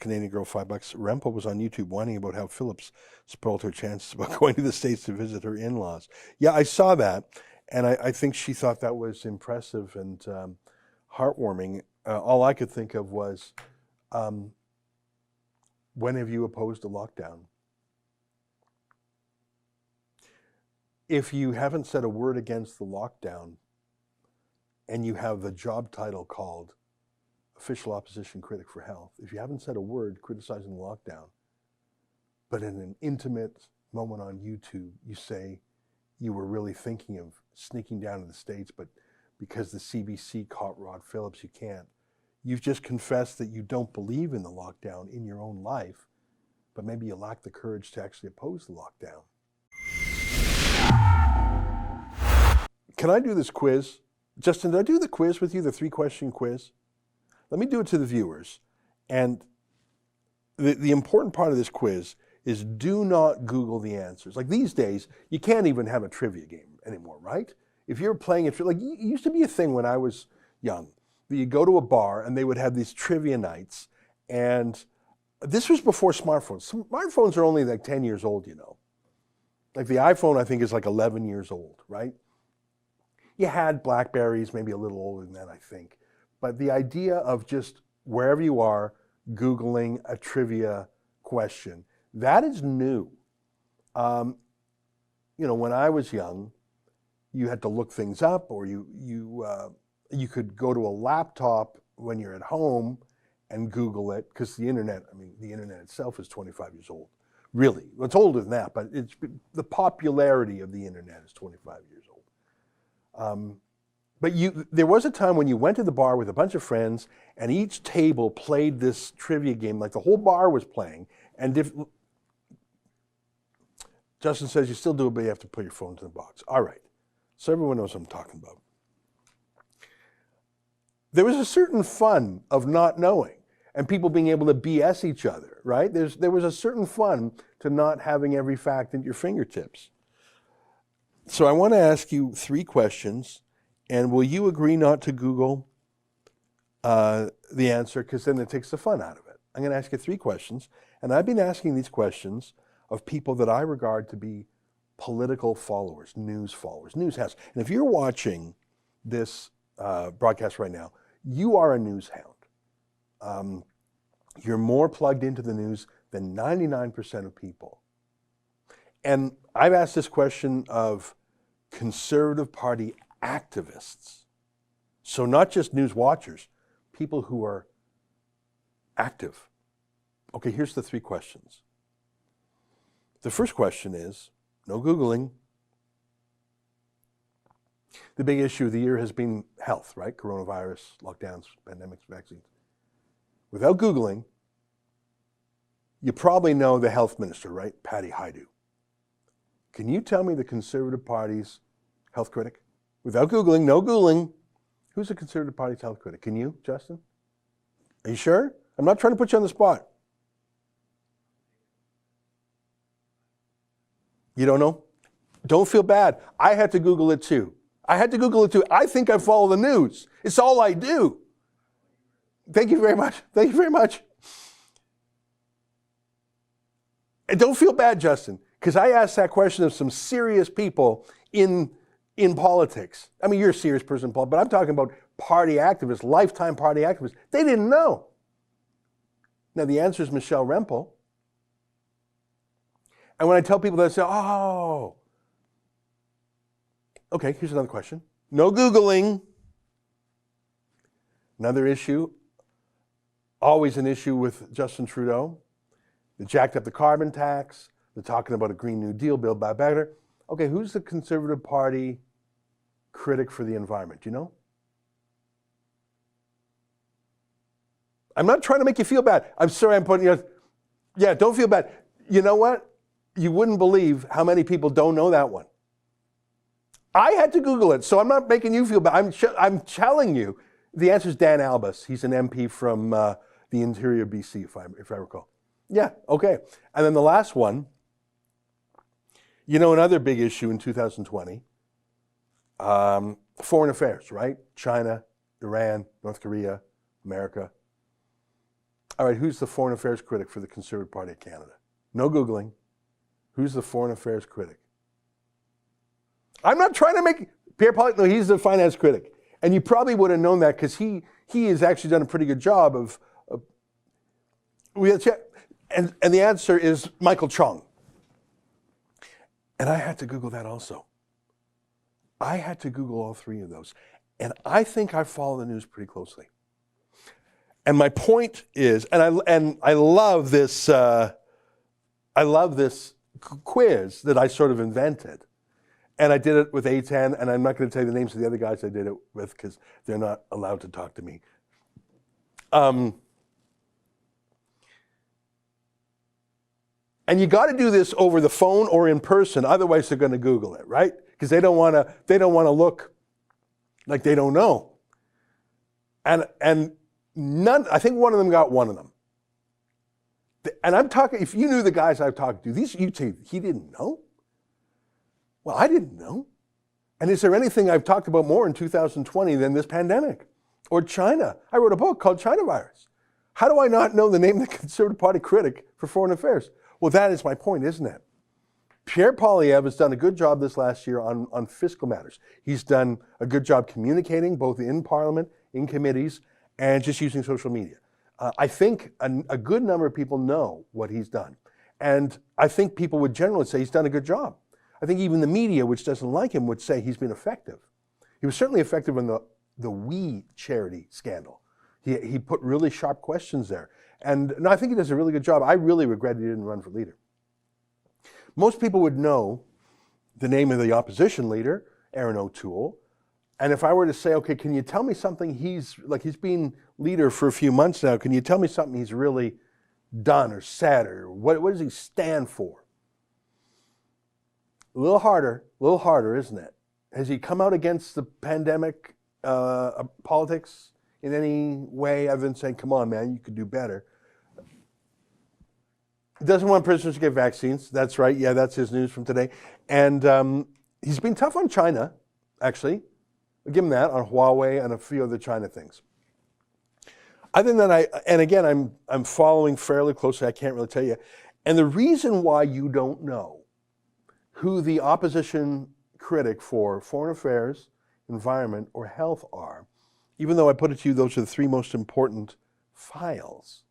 Canadian girl, $5. Rempel was on YouTube whining about how Phillips spoiled her chances about going to the States to visit her in-laws. Yeah, I saw that, and I think she thought that was impressive and heartwarming. All I could think of was, when have you opposed a lockdown? If you haven't said a word against the lockdown and you have the job title called Official Opposition Critic for Health, if you haven't said a word criticizing the lockdown, but in an intimate moment on YouTube, you say you were really thinking of sneaking down to the States, but because the CBC caught Rod Phillips, you can't. You've just confessed that you don't believe in the lockdown in your own life, but maybe you lack the courage to actually oppose the lockdown. Can I do this quiz? Justin, did I do the quiz with you, the 3-question quiz? Let me do it to the viewers. And the important part of this quiz is do not Google the answers. Like these days, you can't even have a trivia game anymore, right? If you're playing it, like it used to be a thing when I was young, that you go to a bar and they would have these trivia nights. And this was before smartphones. Smartphones are only like 10 years old, you know. Like the iPhone, I think, is like 11 years old, right? You had Blackberries, maybe a little older than that, I think. But the idea of just wherever you are, Googling a trivia question, that is new. You know, when I was young, you had to look things up, or you could go to a laptop when you're at home and Google it, because the internet, I mean, the internet itself is 25 years old. Really, it's older than that, but it's the popularity of the internet is 25 years old. But there was a time when you went to the bar with a bunch of friends, and each table played this trivia game, like the whole bar was playing. And Justin says you still do it, but you have to put your phone to the box. All right, so everyone knows what I'm talking about. There was a certain fun of not knowing, and people being able to BS each other, right? There was a certain fun to not having every fact at your fingertips. So I want to ask you 3 questions, and will you agree not to Google the answer, because then it takes the fun out of it. I'm going to ask you 3 questions, and I've been asking these questions of people that I regard to be political followers, news hounds. And if you're watching this broadcast right now, you are a news hound. You're more plugged into the news than 99% of people. And I've asked this question of Conservative Party activists. So not just news watchers, people who are active. Okay, here's the 3 questions. The first question is, no Googling. The big issue of the year has been health, right? Coronavirus, lockdowns, pandemics, vaccines. Without Googling, you probably know the health minister, right? Patty Hajdu. Can you tell me the Conservative Party's health critic? Without Googling, no Googling. Who's the Conservative Party's health critic? Can you, Justin? Are you sure? I'm not trying to put you on the spot. You don't know? Don't feel bad. I had to Google it too. I think I follow the news. It's all I do. Thank you very much. Thank you very much. And don't feel bad, Justin, because I asked that question of some serious people in politics. I mean, you're a serious person, Paul, but I'm talking about party activists, lifetime party activists. They didn't know. Now, the answer is Michelle Rempel. And when I tell people that, they say, oh. Okay, here's another question. No Googling. Another issue, always an issue with Justin Trudeau. They jacked up the carbon tax. They're talking about a Green New Deal, Build Back Better. Okay, who's the Conservative Party critic for the environment? Do you know? I'm not trying to make you feel bad. I'm sorry I'm putting you... Yeah, don't feel bad. You know what? You wouldn't believe how many people don't know that one. I had to Google it, so I'm not making you feel bad. I'm telling you. The answer is Dan Albus. He's an MP from the interior BC, if I recall. Yeah, okay. And then the last one, you know, another big issue in 2020, foreign affairs, right? China, Iran, North Korea, America. All right, who's the foreign affairs critic for the Conservative Party of Canada? No Googling. Who's the foreign affairs critic? I'm not trying to make Pierre Poilievre, no, he's the finance critic. And you probably would have known that because he has actually done a pretty good job of and the answer is Michael Chong. And I had to Google that also. I had to Google all three of those. And I think I follow the news pretty closely. And my point is, and I love this quiz that I sort of invented. And I did it with A10, and I'm not going to tell you the names of the other guys I did it with because they're not allowed to talk to me. And you got to do this over the phone or in person, otherwise they're going to Google it, right? Because they don't want to look like they don't know. And none. I think one of them got one of them. And I'm talking. If you knew the guys I've talked to, you'd say he didn't know. Well, I didn't know. And is there anything I've talked about more in 2020 than this pandemic or China? I wrote a book called China Virus. How do I not know the name of the Conservative Party critic for foreign affairs? Well, that is my point, isn't it? Pierre Poilievre has done a good job this last year on fiscal matters. He's done a good job communicating both in Parliament, in committees, and just using social media. I think a good number of people know what he's done. And I think people would generally say he's done a good job. I think even the media, which doesn't like him, would say he's been effective. He was certainly effective in the We Charity scandal. He put really sharp questions there. And no, I think he does a really good job. I really regret he didn't run for leader. Most people would know the name of the opposition leader, Erin O'Toole. And if I were to say, okay, can you tell me something he's been leader for a few months now, can you tell me something he's really done or said, or what does he stand for? A little harder, isn't it? Has he come out against the pandemic politics in any way other than saying, come on, man, you could do better? He doesn't want prisoners to get vaccines. That's right. Yeah, that's his news from today. And he's been tough on China, actually. I'll give him that, on Huawei and a few other China things. Other than that, and again, I'm following fairly closely. I can't really tell you. And the reason why you don't know who the opposition critic for foreign affairs, environment, or health are, even though I put it to you, those are the three most important files,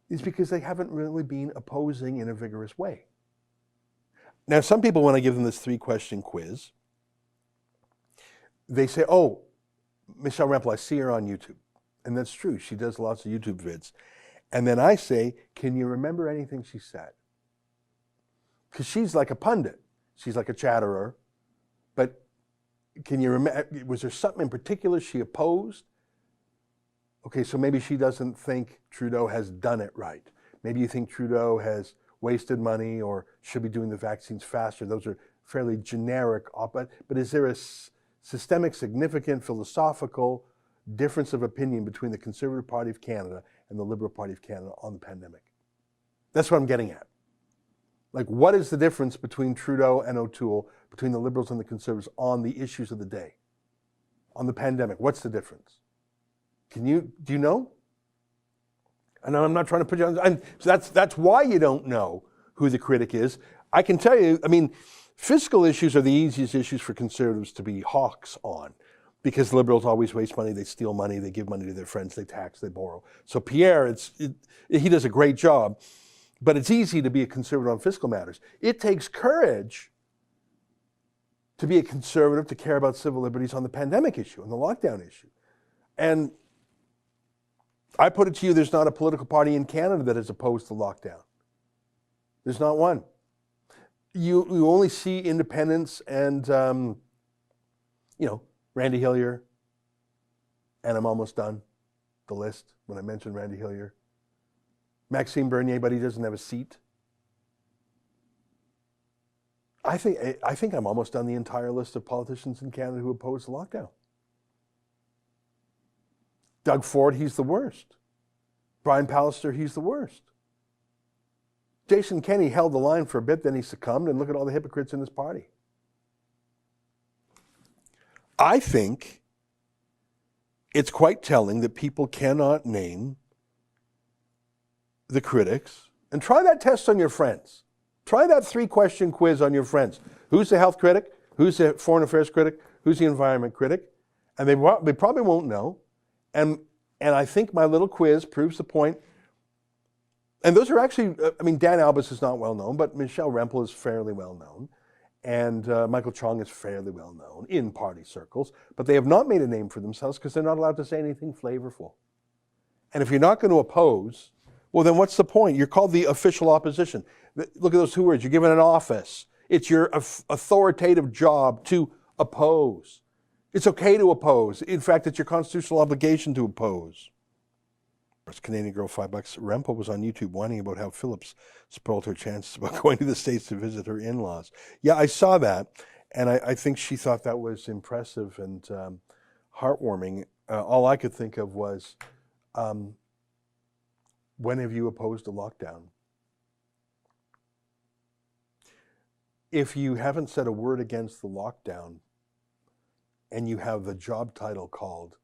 is because they haven't really been opposing in a vigorous way. Now, some people, when I give them this 3-question quiz, they say, oh, Michelle Rempel, I see her on YouTube. And that's true. She does lots of YouTube vids. And then I say, can you remember anything she said? Because she's like a pundit. She's like a chatterer. But can you remember, was there something in particular she opposed? Okay, so maybe she doesn't think Trudeau has done it right. Maybe you think Trudeau has wasted money or should be doing the vaccines faster. Those are fairly generic, but is there a systemic, significant, philosophical difference of opinion between the Conservative Party of Canada and the Liberal Party of Canada on the pandemic? That's what I'm getting at. Like, what is the difference between Trudeau and O'Toole, between the Liberals and the Conservatives on the issues of the day, on the pandemic? What's the difference? Do you know? I know I'm not trying to put you on, so that's why you don't know who the critic is. I can tell you, I mean, fiscal issues are the easiest issues for Conservatives to be hawks on, because Liberals always waste money, they steal money, they give money to their friends, they tax, they borrow. So Pierre, he does a great job, but it's easy to be a Conservative on fiscal matters. It takes courage to be a Conservative, to care about civil liberties on the pandemic issue, on the lockdown issue. And I put it to you, there's not a political party in Canada that is opposed to lockdown. There's not one. You only see independents and, Randy Hillier, and I'm almost done, the list, when I mentioned Randy Hillier. Maxime Bernier, but he doesn't have a seat. I think I'm almost done the entire list of politicians in Canada who oppose the lockdown. Doug Ford, he's the worst. Brian Pallister, he's the worst. Jason Kenney held the line for a bit, then he succumbed, and look at all the hypocrites in his party. I think it's quite telling that people cannot name the critics and try that test on your friends. Try that 3-question quiz on your friends. Who's the health critic? Who's the foreign affairs critic? Who's the environment critic? And they probably won't know. And I think my little quiz proves the point. And those are actually, Dan Albus is not well known, but Michelle Rempel is fairly well known. And Michael Chong is fairly well known in party circles. But they have not made a name for themselves because they're not allowed to say anything flavorful. And if you're not going to oppose, well, then what's the point? You're called the official opposition. Look at those 2 words. You're given an office. It's your authoritative job to oppose. It's okay to oppose. In fact, it's your constitutional obligation to oppose. Canadian girl, $5. Rempel was on YouTube whining about how Phillips spoiled her chances about going to the States to visit her in-laws. Yeah, I saw that, and I think she thought that was impressive and heartwarming. All I could think of was, when have you opposed a lockdown? If you haven't said a word against the lockdown and you have the job title called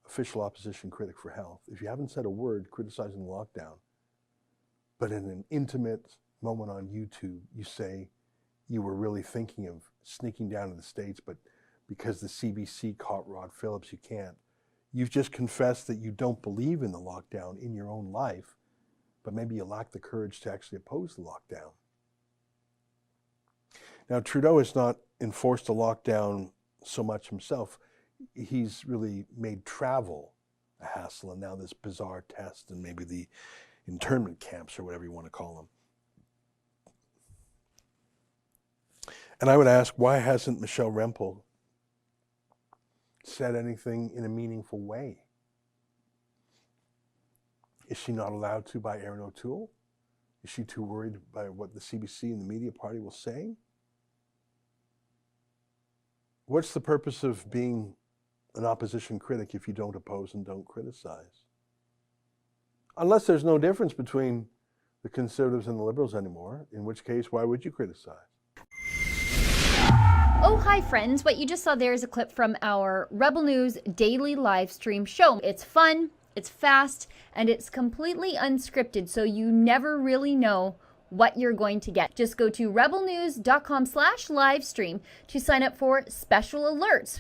official opposition critic for health, if you haven't said a word criticizing the lockdown, but in an intimate moment on YouTube, you say you were really thinking of sneaking down to the States, but because the CBC caught Rod Phillips, you can't. You've just confessed that you don't believe in the lockdown in your own life, but maybe you lack the courage to actually oppose the lockdown. Now, Trudeau has not enforced a lockdown so much himself. He's really made travel a hassle, and now this bizarre test and maybe the internment camps or whatever you want to call them. And I would ask, why hasn't Michelle Rempel said anything in a meaningful way? Is she not allowed to by Erin O'Toole? Is she too worried by what the CBC and the media party will say? What's the purpose of being an opposition critic if you don't oppose and don't criticize? Unless there's no difference between the Conservatives and the Liberals anymore, in which case, why would you criticize? Oh, hi friends. What you just saw there is a clip from our Rebel News daily live stream show. It's fun, it's fast, and it's completely unscripted, so you never really know what you're going to get. Just go to rebelnews.com/livestream to sign up for special alerts